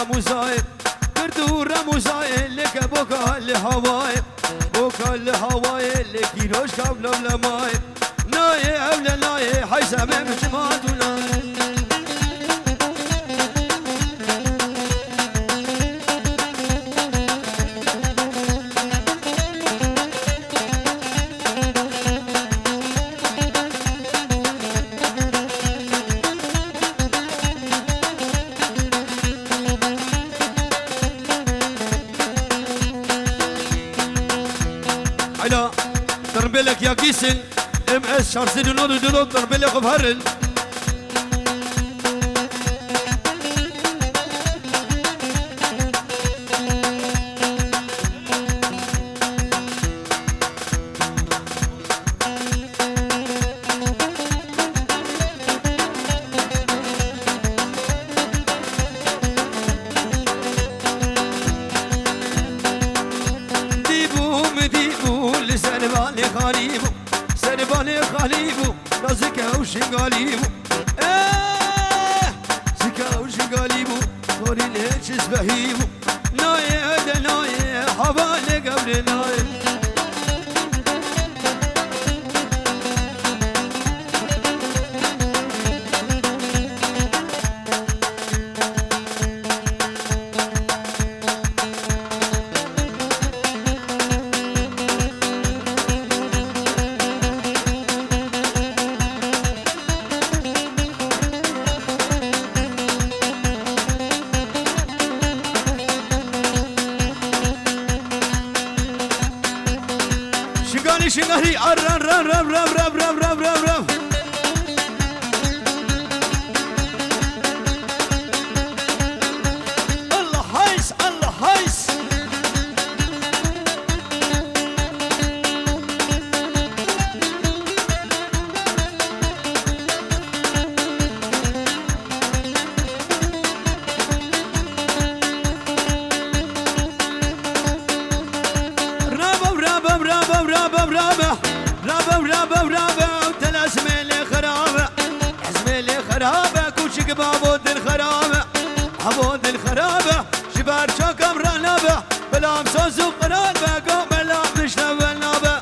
رموزاي كردو رموزاي لك بوكا الهواي بوكا الهواي لك يروش قبل لماي ناي أولا ناي حيسا من جمادنا على تربلك يا كيسن ام اس شارسين ونودو دولو تربلك بهرل سربالي خاليبو سربالي خاليبو رازك وشنقاليبو زكا وشنقاليبو صوري ليش اسبهيبو ناي هذا ناي حبالي قبل ناي شنغري رم رم رم رم رم رم رم رم رم الله هايس الله هايس رابا وتلا زميلي خرابة زميلي خرابة كوشك بابود الخرابة عبود الخرابة شبار شوكم رنابة بلا مسوس وقرابة قوم بلا مشنا بالنابة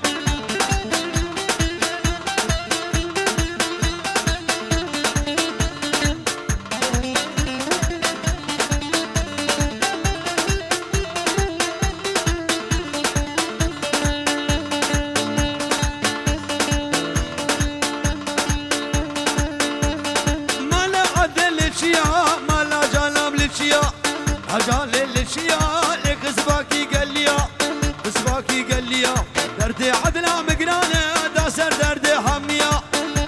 هجال الاشياء لك سباكي قليا سباكي قليا دردي عدنا مقرانه داسر دردي حميا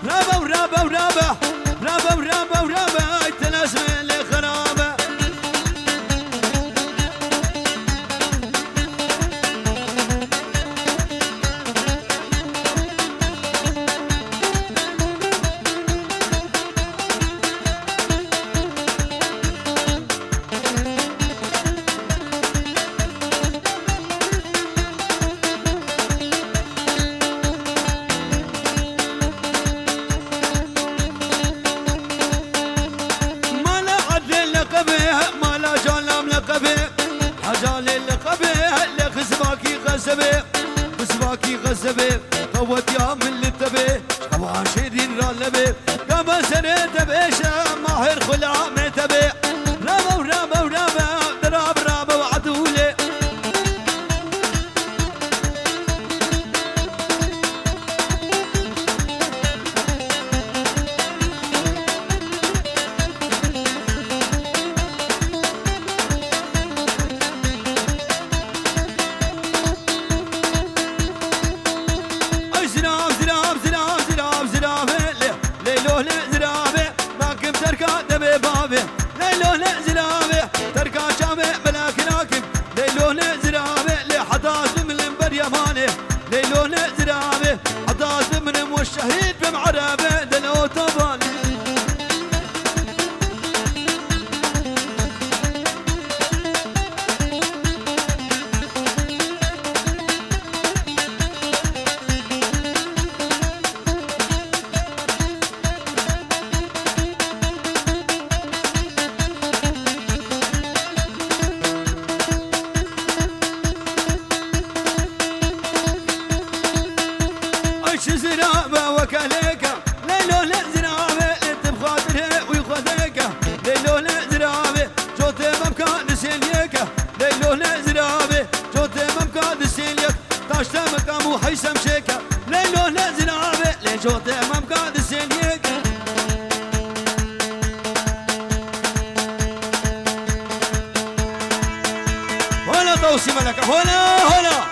رابا ورابا ورابا رابا ورابا ورابا تلاسم لي خرابه بسباكي غزبي قوت يا من للتبي طبعا شيرين رالبي كما سنت بيشا ماهر خلام تبي رابا ورابا ورابا دراب رابا وعدولي والشهيد بمعربه دلو طبل جوت امام قاد السنيك هنا توصي ملكة هنا هلا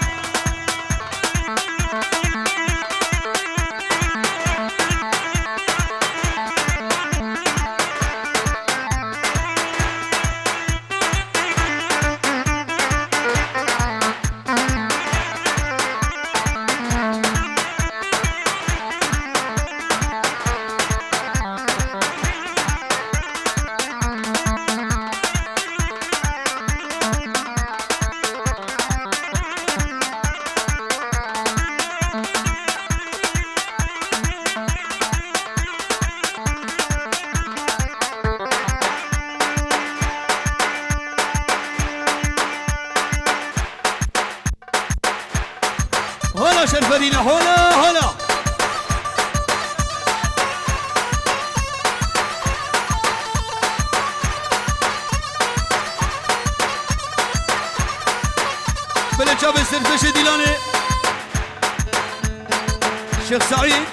شرفدينا هلا بلا شاب السرفش ديلاني شيخ سعيد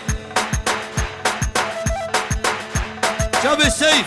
شاب السيف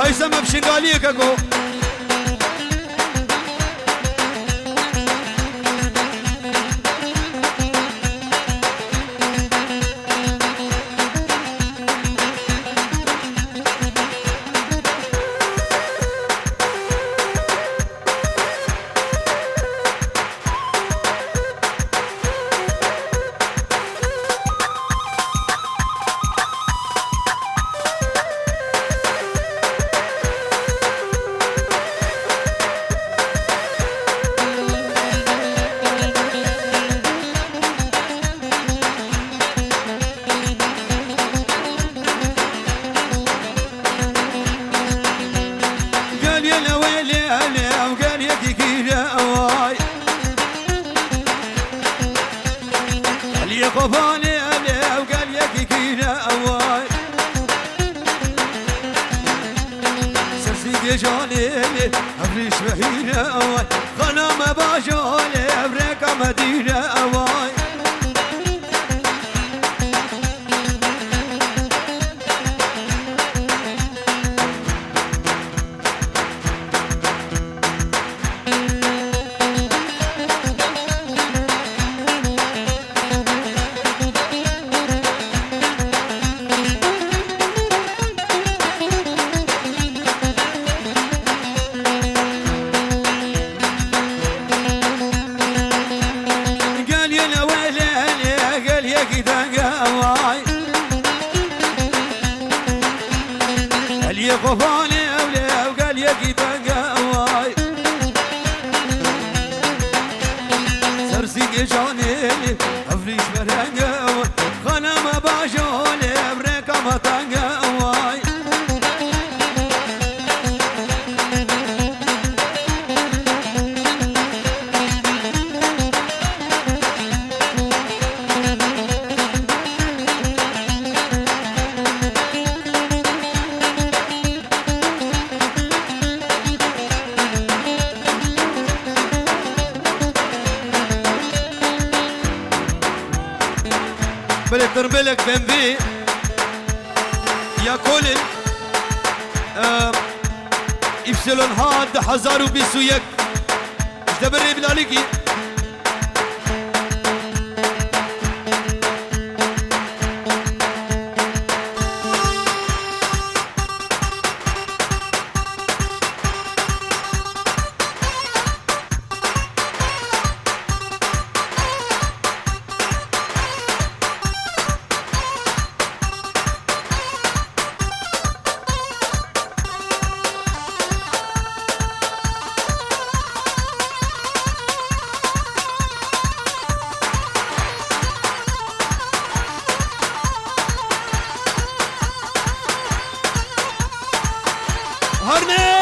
هيثم بشنغالية كاكو قفاني عليه وقال يكي كينا أواي سرسي جالي أفريش بحينا أواي غنام باجالي أفريقا مدينة أواي قفاني أولي وقال يكي تنقى واي سرسي جاني أفريش مرنقى واي غنم باجولي أبريكا ما تنقى واي بلك بنبي يا كولن إبسلون هاد حزارو بيسويك جبري بلاليكي هرني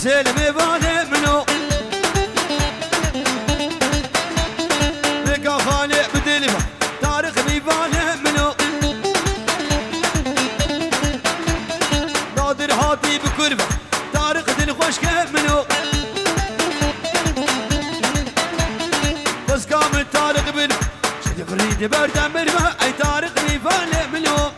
حسين ميباني منو بقى خالق بدلبه تاريخ ميباني منو نادر هاتي بكربه تاريخ دل خوشكه منو بس كامل تاريخ بلبه شد فريد بردم بلبه اي تاريخ ميباني منو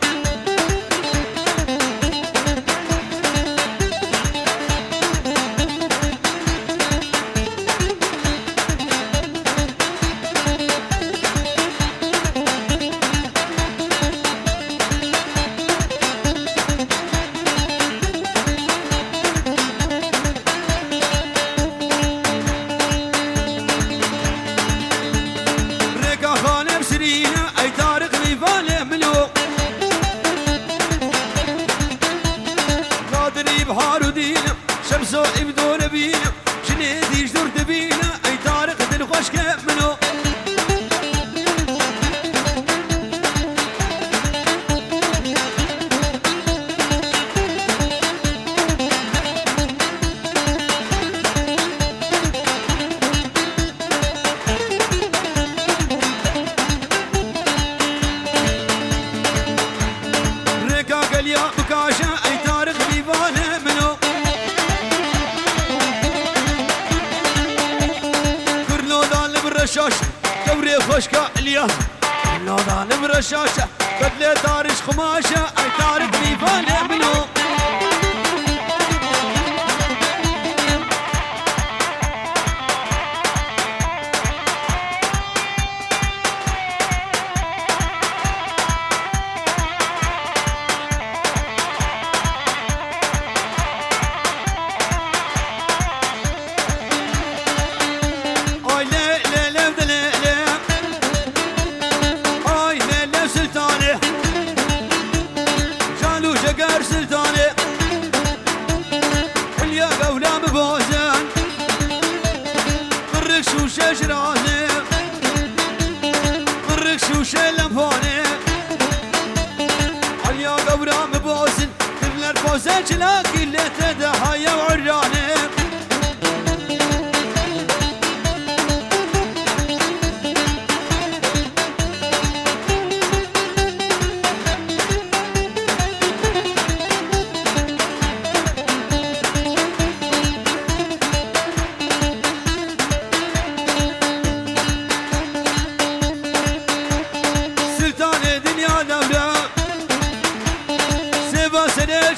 بحار ودينا شمسو ابدون بينا جنيدي جدور دبينا اي طارق دل خوشكه منو ريكا قليا بكاشا اي طارق ليفانه الشاشة دوري خوشكا اليوم نوضان برشاشة بدلي دارش خماشة اي تارك ليفاني منو سلطاني اليا قولة مبوزن قرق شوشة جراني قرق شوشة لمفاني اليا قولة مبوزن كل الفوزة جلاكي اللي تدحايا وعراني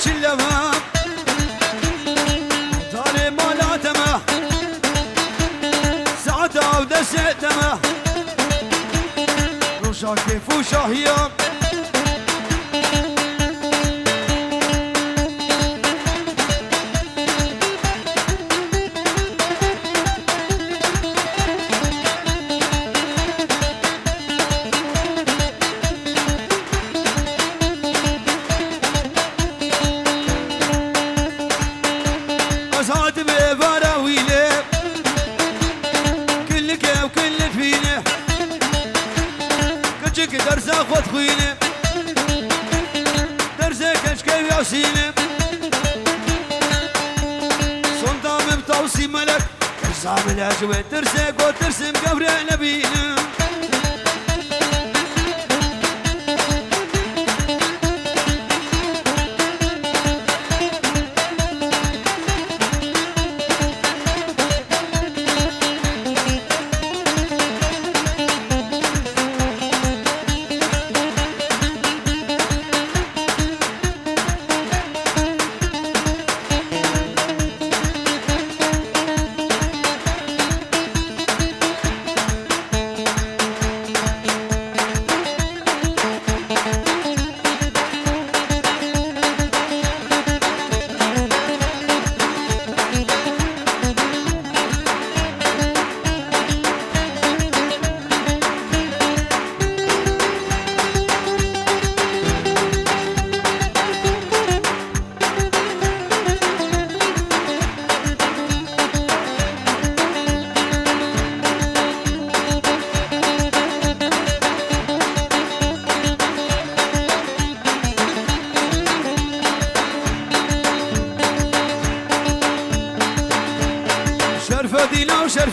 شلما طالي مالاتما ساعتها ودستما روشا كيف وشاهية صاد ببراويله كلك وكل فينا كجك درس اخذ خوينا درسك كشكي ياسينه صندام بتوصي ملك كرزام الاجوى ترسك وترسم قبر نبينا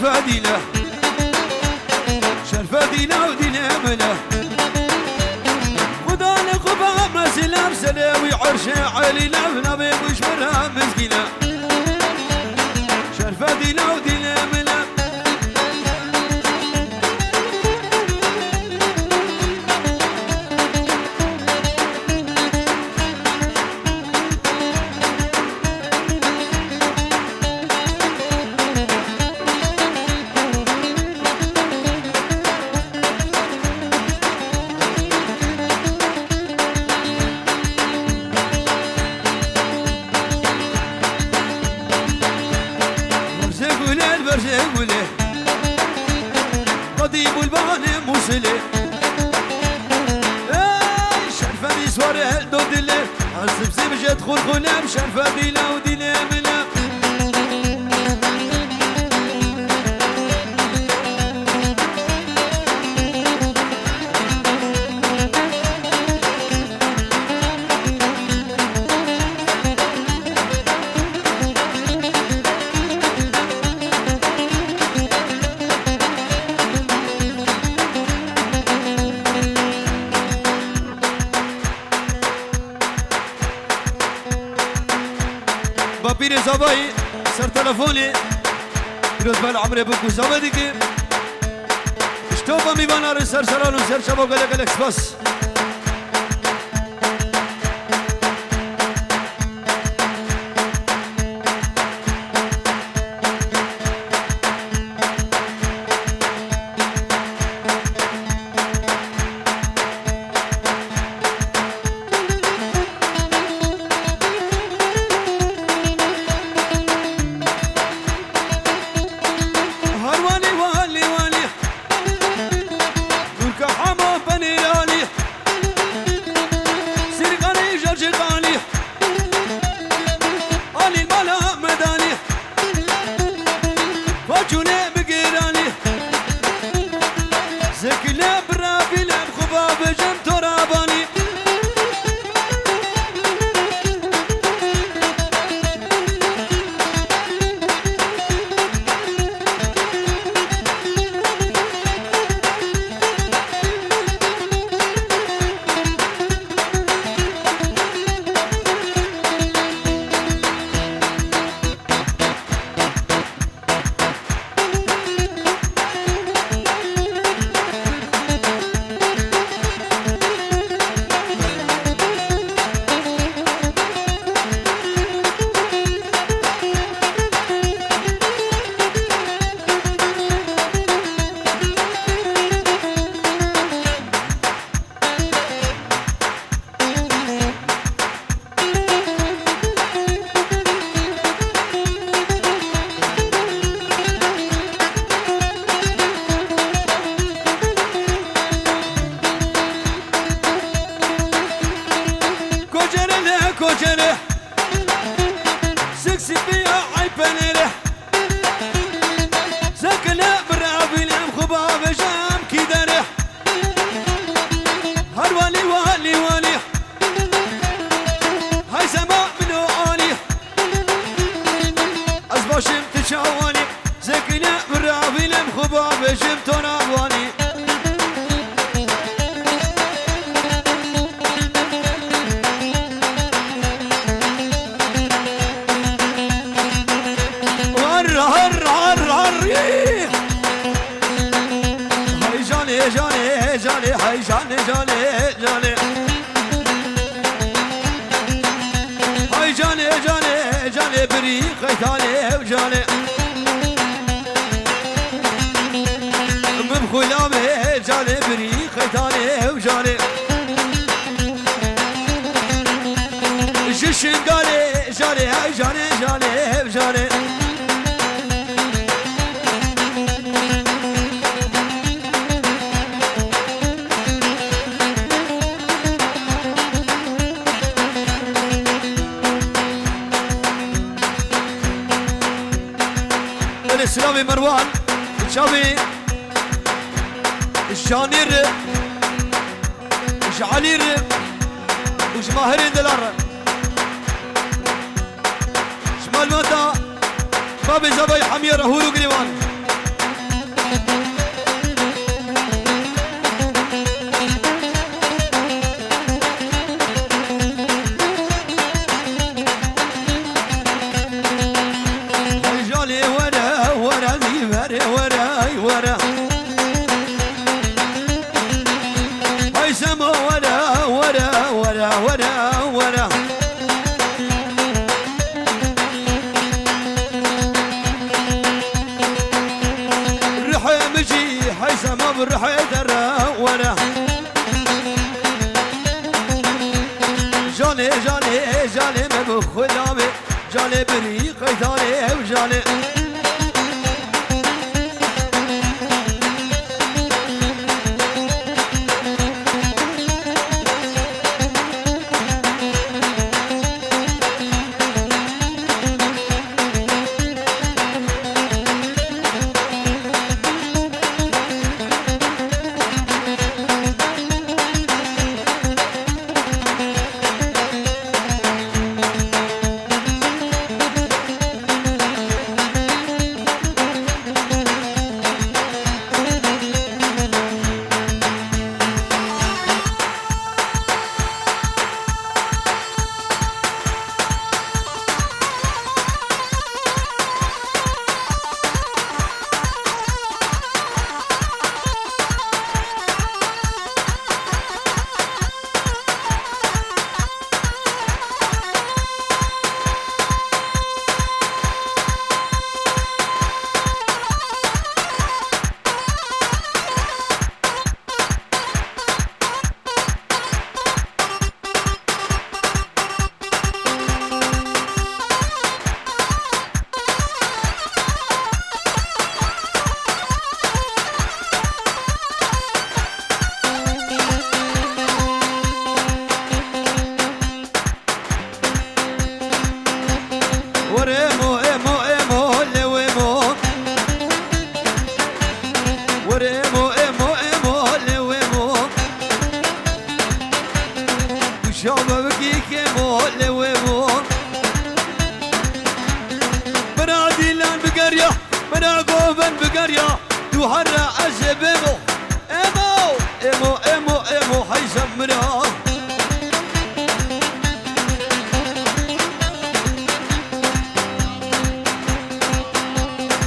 شرفة دينا شرفة دينا ودينا منا خدا لقبا مسلم سلاوي عرش علي لفنا بيبوش مرها مسكينة شرفة دينا ودينا منا برزقولي قضيب البان موصلي شرفة سوار دودلي السبسي مش يدخل خلام شرفة ديلا وديلا ملا بابيني زباي سر تلفوني يرد بالعمري بكو زباديكي اشتوفا ميبانا سر سرانو سر شباب قلق الاكسباس كوجره سكسي بيا عيبنره سكنه برابي لم خباب جام كدره هر والي والي والي هاي سما منو اني ازباشم تشاواني سكنه برابي لم خباب جام تناباني جاني جاني هاي جاني جاني جاني هاي جاني جاني جاني بريق خيتاني وجاني مبخلامي جاني بريق خيتاني وجاني جشنقالي جاني هاي جاني جاني وجاني الإسلامي مروان الشامي الشانير الشعالير وشماهر دلار شمال ماتا بابي زباي حمير هورو قريبان ورا ورا جاني جاني جاني ما بخلامي جاني بريق قيتاني وجاني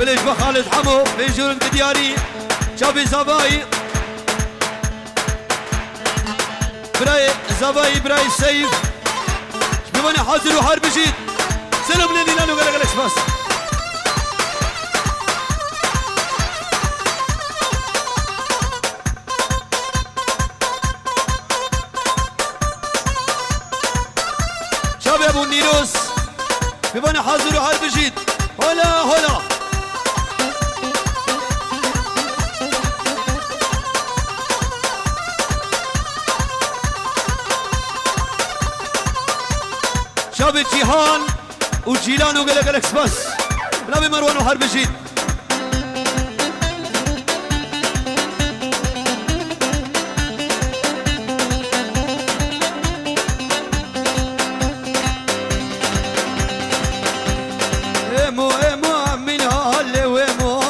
بلش بخالد حمو في جورد بدياري شابي زباي براي زباي براي سيف شبيباني حاضر وحرب جيد سلام لني لانو قلق الاسباس شابي ابو النيروس شبيباني حاضر وحرب جيد هلا هلا شاب جيهان وجيلان وقلق الاكسباس بلابي مروان وحرب جيد امو امو امينا هالي وامو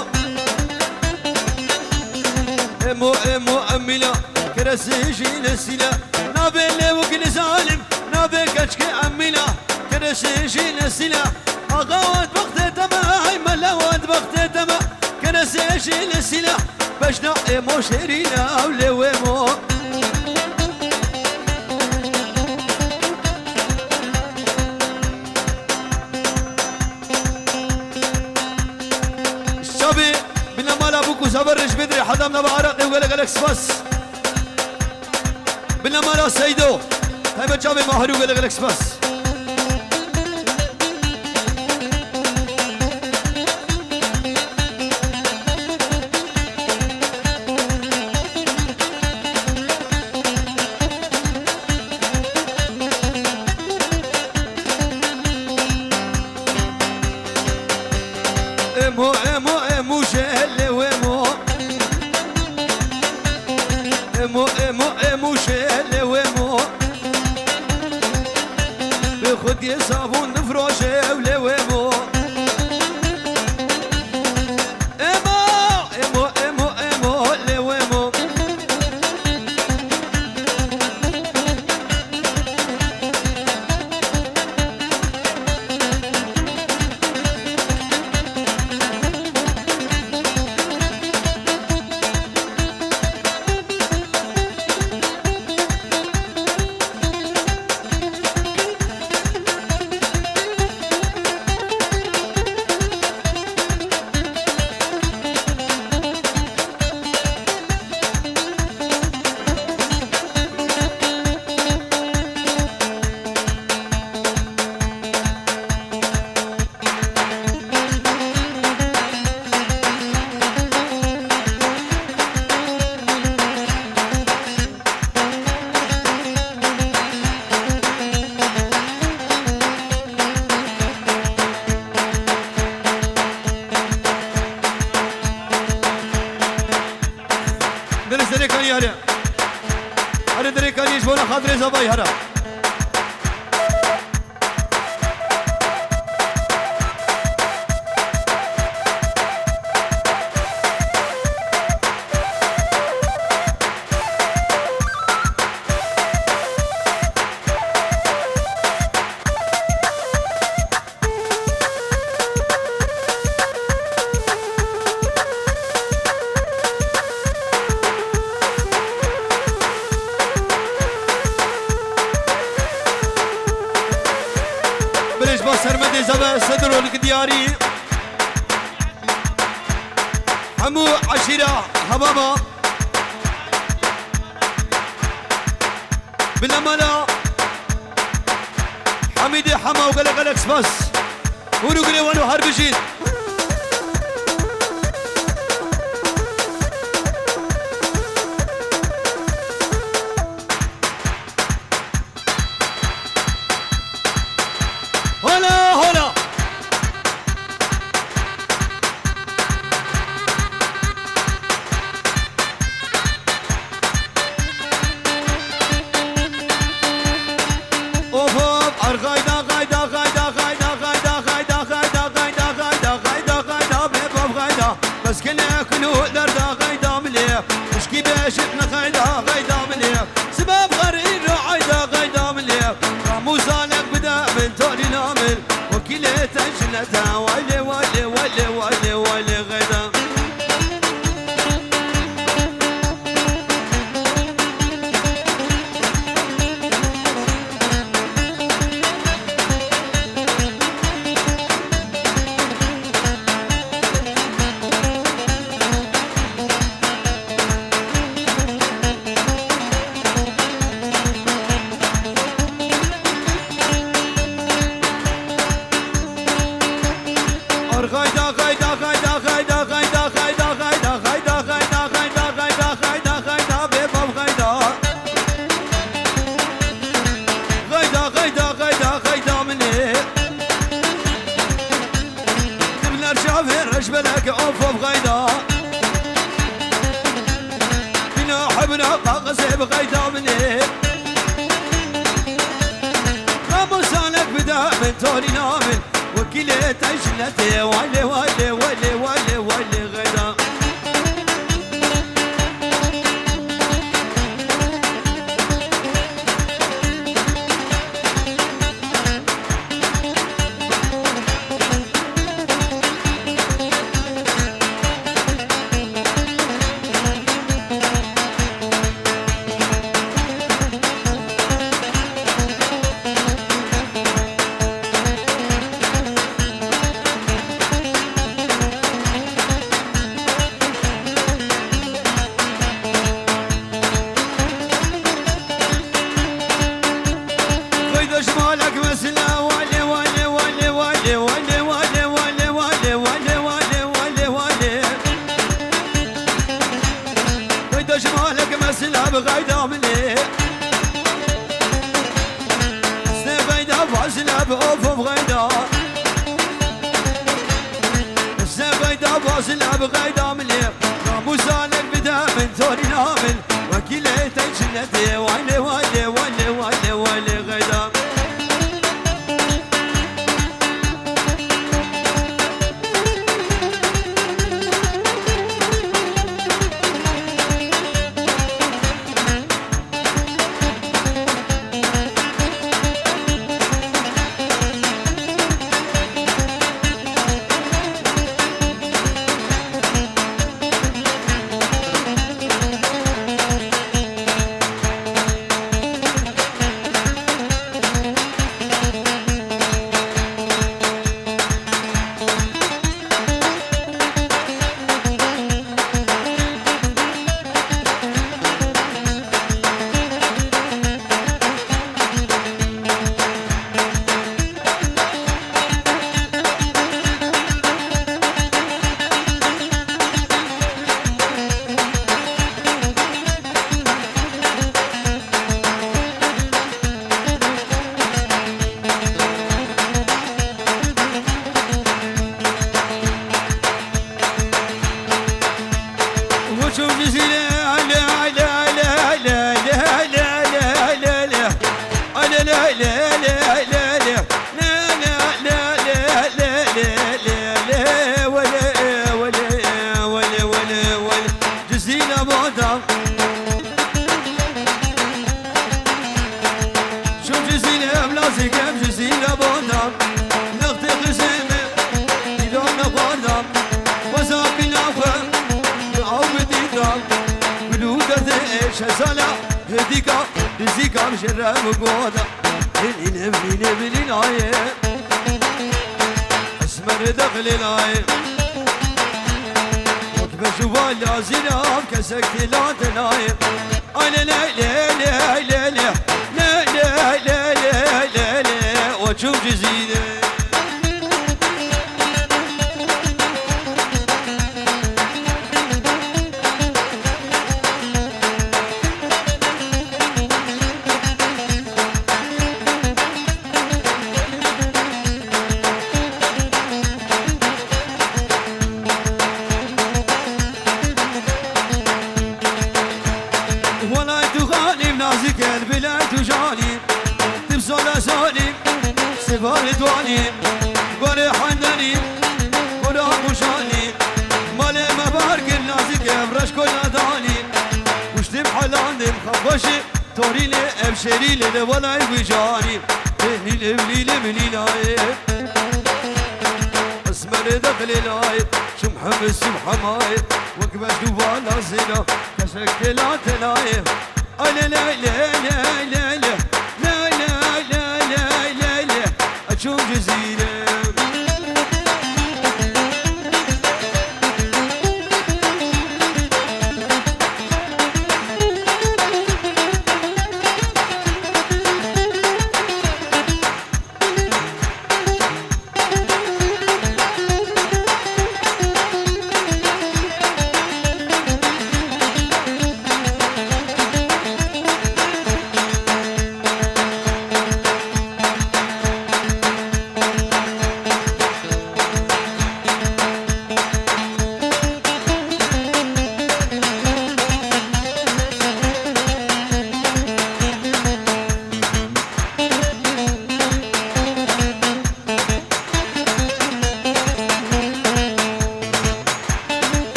امو امو امينا كرسي جيل السلا نابي اللي وكن ظالم نابي كشك امينا كرسي جيل السلا اغاوت بغتي تما هاي ملاوت بغتي تما كرسي جيل السلا بشنا امو شرينا ولي وامو الشابي بنا مالا بوكو زبرش بدري حضمنا بعرق وقلق الاكسباس بنا مالا سيدو هاي بجابي ماهرو قلق الاكسباس امو امو امو شهل وامو امو امو امو شهل وامو بخد يصابون نفروشه ولا وامو امو امو امو امو لا وامو ازدري كان ياري هر دري كان يجبونا خاطري زباي هرا سرمدي زبا صدرو لك دياري حمو عشيرة حبابا بالأمانة حميدي حما وقلق قلق سباس ورقلي وانو حربشين بس كنا كلو لردا غيدا مليح مشكي باشتنا غيدا غيدا مليح سباب غريب عيدا غيدا مليح راموزانك بدا من توني نامل وكيلة جنتها ولي ولي ولي ولي ولي غيدا رجبلك اوف بغيدا بنا حبنا قاقسي بغيدا مني راموسانك بدا من توني نامل وكيلة جنتي ولي ولي ولي ولي ولي غيدا بغيدا مني سنة غيدا فازلة بأوف بغيدا سنة غيدا فازلة بغيدا مني راموسانك بدا من توني نامل وكيلة جنتي ولي ولي ولي ولي ولي غيدا شزالا هديكا رزيكا مجرم قودا لين بلين العين اسمر دخل العين وكبه شوال لازينا كسكت لا تنايم لا لا لا لا لا لا لا لا لا لا لا لا وشوف جزيدة نازك البلاد وجاني تبصل سالي سفار دواني قولي حندني قولي مشاني مالي مبارك نازك برش كل داني وشتم حلاندم خباشي توريلي ابشريلي ولا وجاني ليلي ليلي ليلي اسمر دخل العين شمحم السمحماي وكبش دوبالا زينا كشك لا تلايم لا لا لا لا لا